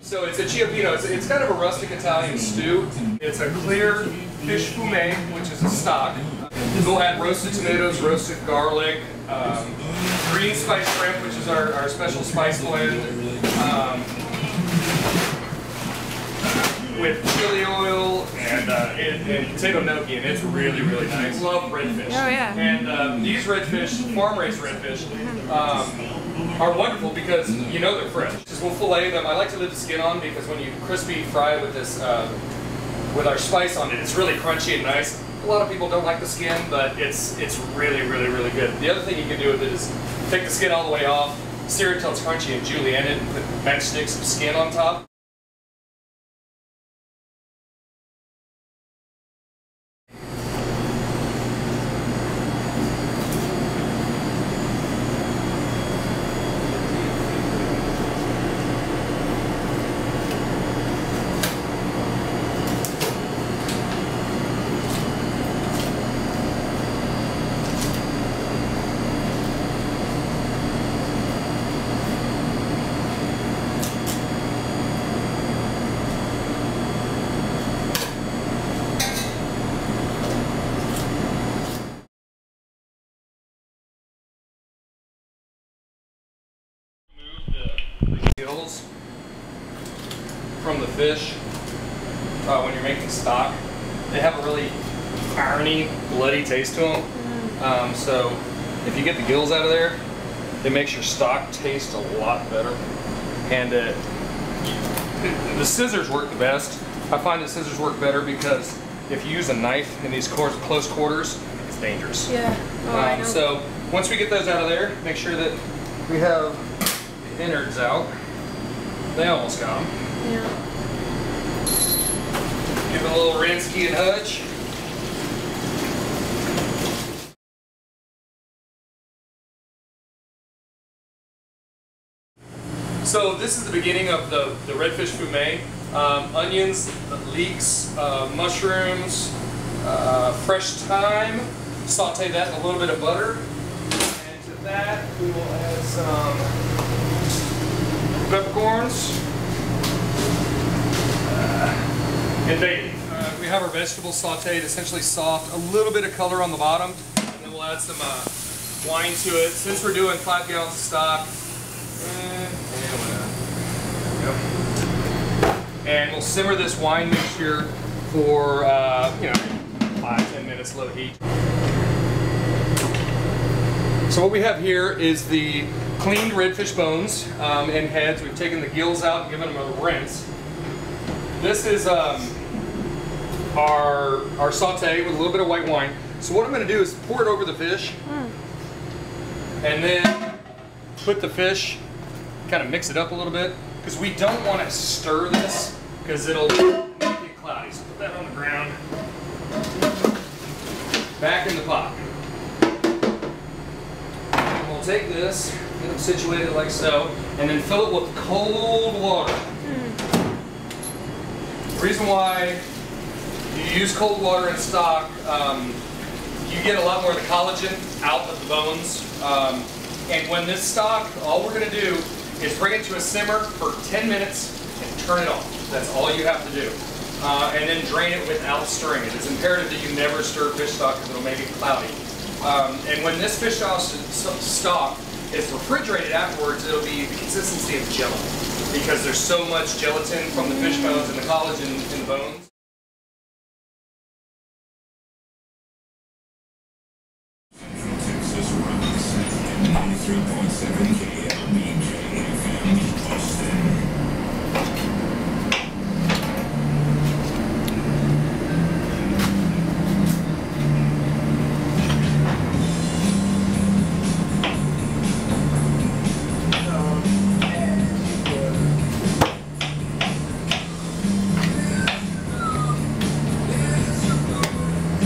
So it's a Cioppino. It's kind of a rustic Italian stew. It's a clear fish fumet, which is a stock. We'll add roasted tomatoes, roasted garlic, green spice shrimp, which is our special spice blend, with chili oil and potato gnocchi, and it's really, really nice. Love redfish. Oh yeah. And these redfish, farm-raised redfish, are wonderful because you know they're fresh. Just we'll fillet them. I like to leave the skin on because when you crispy fry with this, with our spice on it, it's really crunchy and nice. A lot of people don't like the skin, but it's really, really, really good. The other thing you can do with it is take the skin all the way off, sear it till it's crunchy, and julienne it, and put matchsticks of skin on top. Gills from the fish when you're making stock. They have a really irony, bloody taste to them. So if you get the gills out of there, it makes your stock taste a lot better. And the scissors work the best. I find that scissors work better because if you use a knife in these close quarters, it's dangerous. Yeah. Oh, I know. So once we get those out of there, make sure that we have the innards out. They almost got them. Yeah. Give it a little Rinsky and Hutch. So this is the beginning of the redfish fumet. Onions, leeks, mushrooms, fresh thyme. Saute that in a little bit of butter. And to that we will add some peppercorns and bacon. We have our vegetables sauteed, essentially soft, a little bit of color on the bottom, and then we'll add some wine to it. Since we're doing 5 gallons of stock, and we'll simmer this wine mixture for 5-10 minutes, low heat. So what we have here is the cleaned redfish bones and heads. We've taken the gills out and given them a rinse. This is our saute with a little bit of white wine. So what I'm going to do is pour it over the fish and then put the fish, kind of mix it up a little bit, because we don't want to stir this because it'll make it cloudy. So put that on the ground, back in the pot. And we'll take this, get them situated like so, and then fill it with cold water. The reason why you use cold water in stock, you get a lot more of the collagen out of the bones. And when this stock, all we're going to do is bring it to a simmer for 10 minutes and turn it off. That's all you have to do. And then drain it without stirring it. It's imperative that you never stir fish stock because it'll make it cloudy. And when this fish stock is refrigerated afterwards, it'll be the consistency of jello because there's so much gelatin from the fish bones and the collagen in the bones.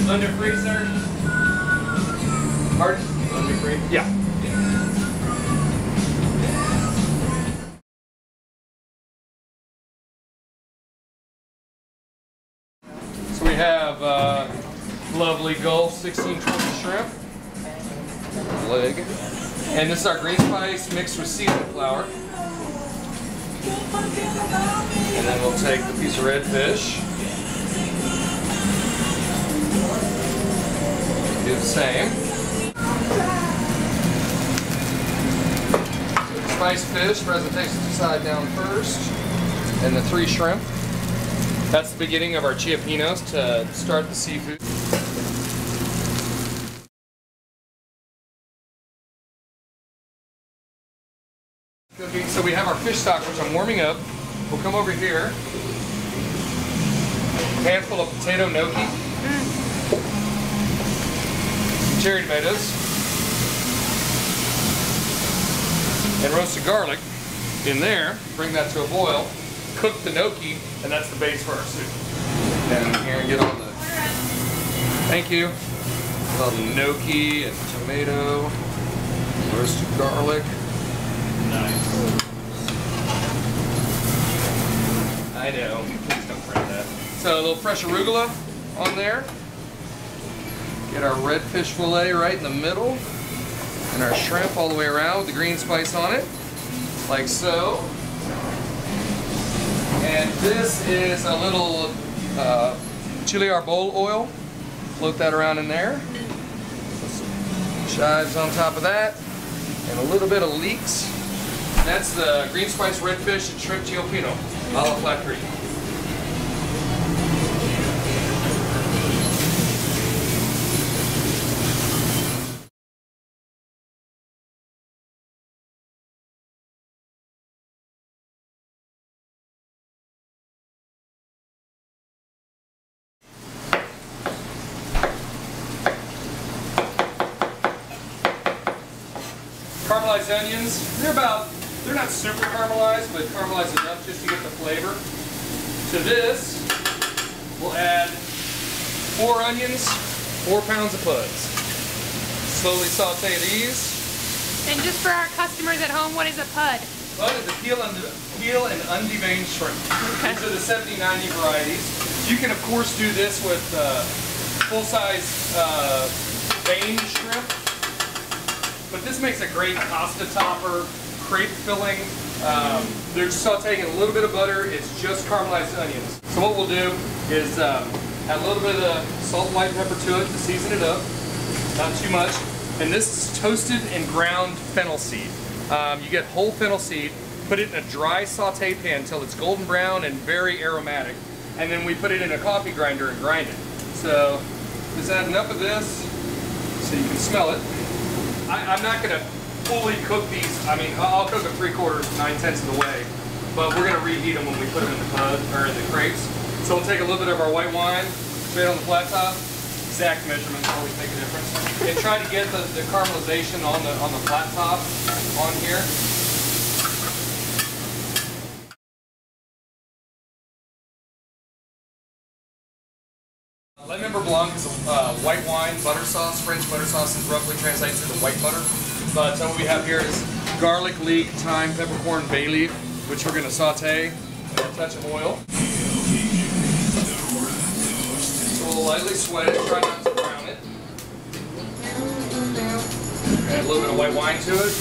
Under free, sir? Pardon? Under free? Yeah. So we have lovely Gulf 1620 shrimp, leg, and this is our green spice mixed with seasoning flour. And then we'll take the piece of redfish. Do the same. Spice fish, presentation side down first. And the 3 shrimp. That's the beginning of our Cioppinos to start the seafood. So we have our fish stock, which I'm warming up. We'll come over here. Handful of potato gnocchi. Some cherry tomatoes. And roasted garlic in there. Bring that to a boil. Cook the gnocchi, and that's the base for our soup. And here and get all the, thank you. All the gnocchi and tomato, roasted garlic. Nice. I know, please don't break that. So a little fresh arugula on there. Get our redfish fillet right in the middle. And our shrimp all the way around with the green spice on it. Like so. And this is a little chili arbol oil. Float that around in there. Chives on top of that. And a little bit of leeks. That's the green spice redfish and shrimp Cioppino, a la flat creek. Caramelized onions, they're not super caramelized, but caramelized enough just to get the flavor. To this, we'll add 4 onions, 4 pounds of puds. Slowly saute these. And just for our customers at home, what is a pud? Pud is a peel and undeveined shrimp. Okay. These are the 70-90 varieties. You can of course do this with full-size veined shrimp. But this makes a great pasta topper, crepe filling. They're sauteing in a little bit of butter. It's just caramelized onions. So what we'll do is add a little bit of salt and white pepper to it to season it up. Not too much. And this is toasted and ground fennel seed. You get whole fennel seed, put it in a dry saute pan until it's golden brown and very aromatic. And then we put it in a coffee grinder and grind it. So just add enough of this so you can smell it. I'm not going to fully cook these. I mean, I'll cook them 3/4, 9/10 of the way, but we're going to reheat them when we put them in the pud or in the crepes. So we'll take a little bit of our white wine, straight on the flat top. Exact measurements always make a difference. And try to get the caramelization on the flat top on here. Lemon Blanc is a white wine butter sauce. French butter sauce is roughly translates into white butter. But what we have here is garlic, leek, thyme, peppercorn, bay leaf, which we're going to saute with a touch of oil. So we'll lightly sweat it, try not to brown it. Add a little bit of white wine to it.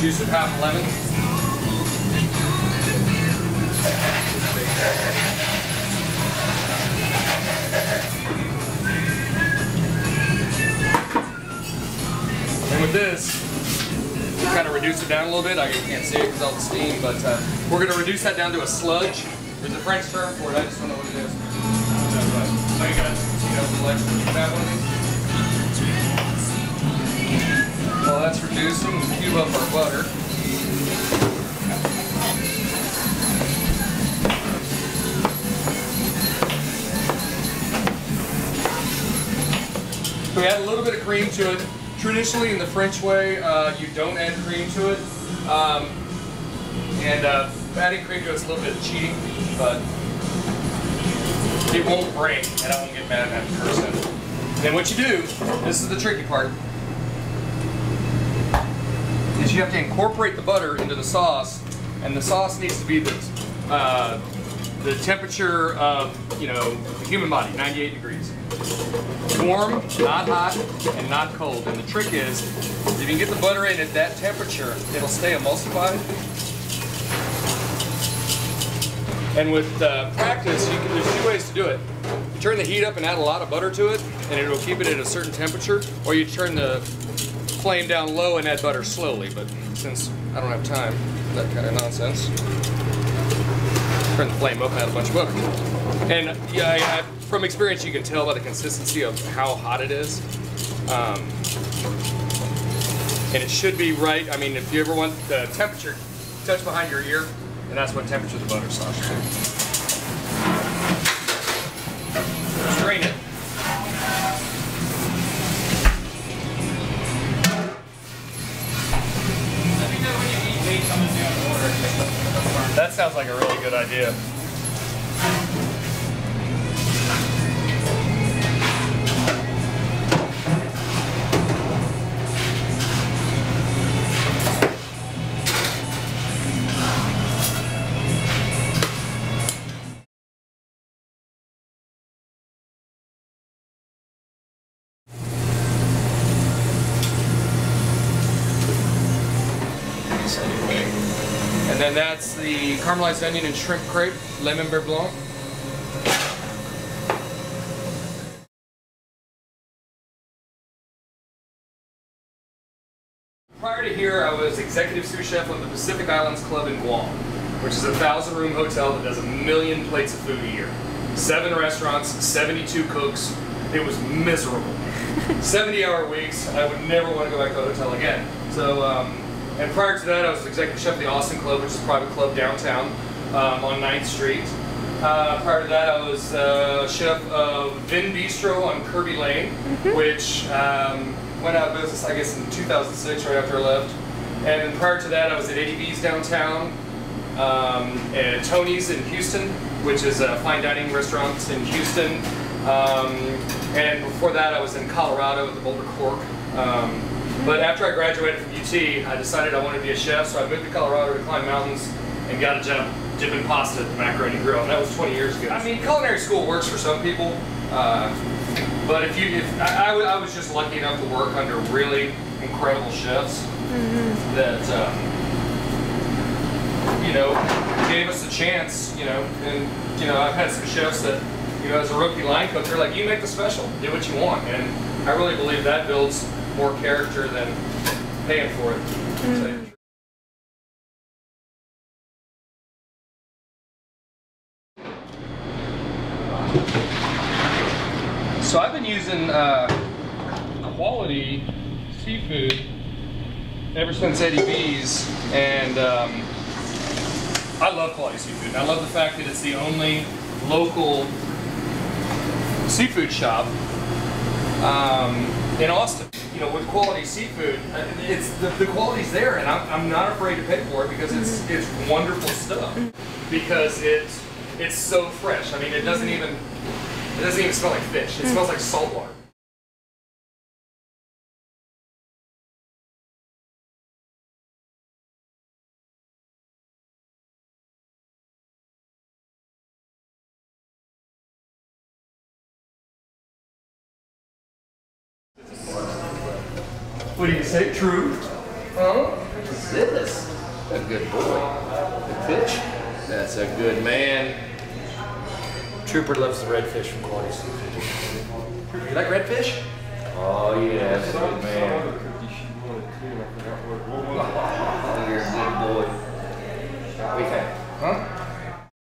Juice of half a lemon. And with this, we'll kind of reduce it down a little bit. I can't see it because of all the steam, but we're going to reduce that down to a sludge. There's a French term for it. I just don't know what it is. So you got a little extra one of these. While that's reducing, we'll cube up our butter. So we add a little bit of cream to it. Traditionally, in the French way, you don't add cream to it. Adding cream to it's a little bit cheating, but it won't break, and I won't get mad at that person. Then what you do, this is the tricky part, is you have to incorporate the butter into the sauce, and the sauce needs to be the the temperature of, you know, the human body, 98 degrees. Warm, not hot, and not cold. And the trick is, if you can get the butter in at that temperature, it'll stay emulsified. And with practice, there's two ways to do it. You turn the heat up and add a lot of butter to it, and it'll keep it at a certain temperature, or you turn the flame down low and add butter slowly. But since I don't have time for that kind of nonsense, turn the flame up and add a bunch of butter. And yeah, from experience, you can tell by the consistency of how hot it is. And it should be right. I mean, if you ever want the temperature, touch behind your ear, and that's what temperature the butter sauce should be. Strain it. Let me know when you eat meat coming down the order. That sounds like a really good idea. And then that's the caramelized onion and shrimp crepe, lemon beurre blanc. Prior to here, I was executive sous chef of the Pacific Islands Club in Guam, which is a 1,000-room hotel that does 1 million plates of food a year. 7 restaurants, 72 cooks. It was miserable. 70-hour weeks. I would never want to go back to a hotel again. So. And prior to that, I was executive chef of the Austin Club, which is a private club downtown on 9th Street. Prior to that, I was chef of Bistro on Kirby Lane, which went out of business, I guess, in 2006, right after I left. And then prior to that, I was at ADB's downtown, and Tony's in Houston, which is a fine dining restaurant in Houston. And before that, I was in Colorado at the Boulder Cork. But after I graduated from UT, I decided I wanted to be a chef, so I moved to Colorado to climb mountains and got a job dipping pasta at the Macaroni Grill, and that was 20 years ago. I mean, culinary school works for some people, but I was just lucky enough to work under really incredible chefs that, you know, gave us a chance, you know, and, you know, I've had some chefs that, you know, as a rookie line cook, they're like, you make the special, do what you want, and I really believe that builds more character than paying for it. So I've been using quality seafood ever since Eddie V's, and I love quality seafood. And I love the fact that it's the only local seafood shop in Austin. You know, with quality seafood, it's the quality's there, and I'm not afraid to pay for it because it's wonderful stuff. Because it's so fresh. I mean, it doesn't even smell like fish. It smells like salt water. What do you say? True? Huh? What's this? A good boy. Good fish. That's a good man. Trooper loves the redfish from Quality Seafood. You like redfish? Oh yeah, that's a good man. You're a good boy. Huh?